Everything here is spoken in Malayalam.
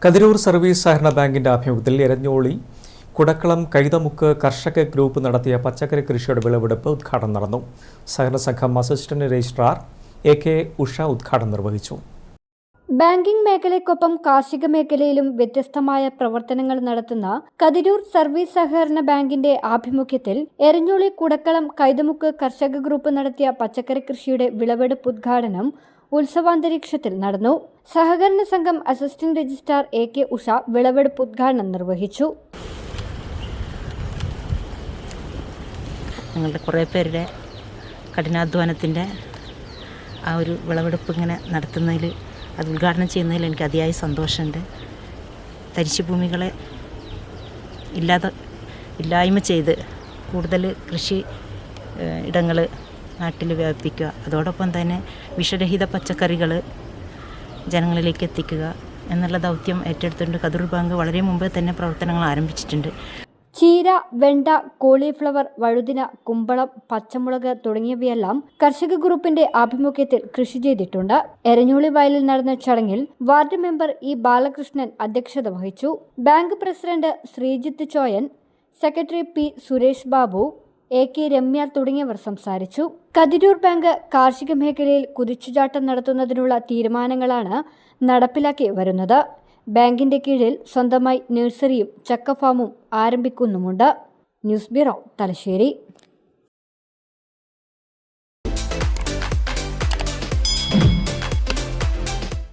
കതിരൂർ സർവീസ് സഹകരണ ബാങ്കിന്റെ ആഭിമുഖ്യത്തിൽ എരഞ്ഞോളി കുടക്കളം കൈതമുക്ക് കർഷക ഗ്രൂപ്പ് നടത്തിയ പച്ചക്കറി കൃഷിയുടെ വിളവെടുപ്പ് ഉദ്ഘാടനം നടന്നു. സഹകരണ സംഘം അസിസ്റ്റന്റ് രജിസ്ട്രാർ AK ഉഷ ഉദ്ഘാടനം നിർവഹിച്ചു. ബാങ്കിംഗ് മേഖലയ്ക്കൊപ്പം കാർഷിക മേഖലയിലും വ്യത്യസ്തമായ പ്രവർത്തനങ്ങൾ നടത്തുന്ന കതിരൂർ സർവീസ് സഹകരണ ബാങ്കിന്റെ ആഭിമുഖ്യത്തിൽ എരഞ്ഞോളി കുടക്കളം കൈതമുക്ക് കർഷക ഗ്രൂപ്പ് നടത്തിയ പച്ചക്കറി കൃഷിയുടെ വിളവെടുപ്പ് ഉദ്ഘാടനം ഉത്സവാന്തരീക്ഷത്തിൽ നടന്നു. സഹകരണ സംഘം അസിസ്റ്റന്റ് രജിസ്ട്രാർ AK ഉഷ വിളവെടുപ്പ് ഉദ്ഘാടനം നിർവഹിച്ചു. ഞങ്ങളുടെ കുറേ പേരുടെ കഠിനാധ്വാനത്തിൻ്റെ ആ ഒരു വിളവെടുപ്പ് ഇങ്ങനെ നടത്തുന്നതിൽ, അത് ഉദ്ഘാടനം ചെയ്യുന്നതിൽ എനിക്ക് അതിയായ സന്തോഷമുണ്ട്. തരിശുഭൂമികളെ ഇല്ലായ്മ ചെയ്ത് കൂടുതൽ കൃഷി ഇടങ്ങൾ നാട്ടിൽ വ്യാപിപ്പിക്കുക, അതോടൊപ്പം തന്നെ വിഷരഹിത പച്ചക്കറികൾ ജനങ്ങളിലേക്ക് എത്തിക്കുക എന്നുള്ള ദൗത്യം ഏറ്റെടുത്തുകൊണ്ട് കതിരൂർ ബാങ്ക് വളരെ മുമ്പ് തന്നെ പ്രവർത്തനങ്ങൾ ആരംഭിച്ചിട്ടുണ്ട്. ചീര, വെണ്ട, കോളിഫ്ലവർ, വഴുതിന, കുമ്പളം, പച്ചമുളക് തുടങ്ങിയവയെല്ലാം കർഷക ഗ്രൂപ്പിന്റെ ആഭിമുഖ്യത്തിൽ കൃഷി ചെയ്തിട്ടുണ്ട്. എരഞ്ഞോളി വയലിൽ നടന്ന ചടങ്ങിൽ വാർഡ് മെമ്പർ E ബാലകൃഷ്ണൻ അധ്യക്ഷത വഹിച്ചു. Bank president Sreejith Choyan, secretary P Suresh Babu, AK Ramya തുടങ്ങിയവർ സംസാരിച്ചു. കതിരൂർ ബാങ്ക് കാർഷിക മേഖലയിൽ കുതിച്ചുചാട്ടം നടത്തുന്നതിനുള്ള തീരുമാനങ്ങളാണ് നടപ്പിലാക്കി വരുന്നത്. ബാങ്കിന്റെ കീഴിൽ സ്വന്തമായി നഴ്സറിയും ചക്ക ഫാമും ആരംഭിക്കുന്നുമുണ്ട്. News bureau, Thalassery.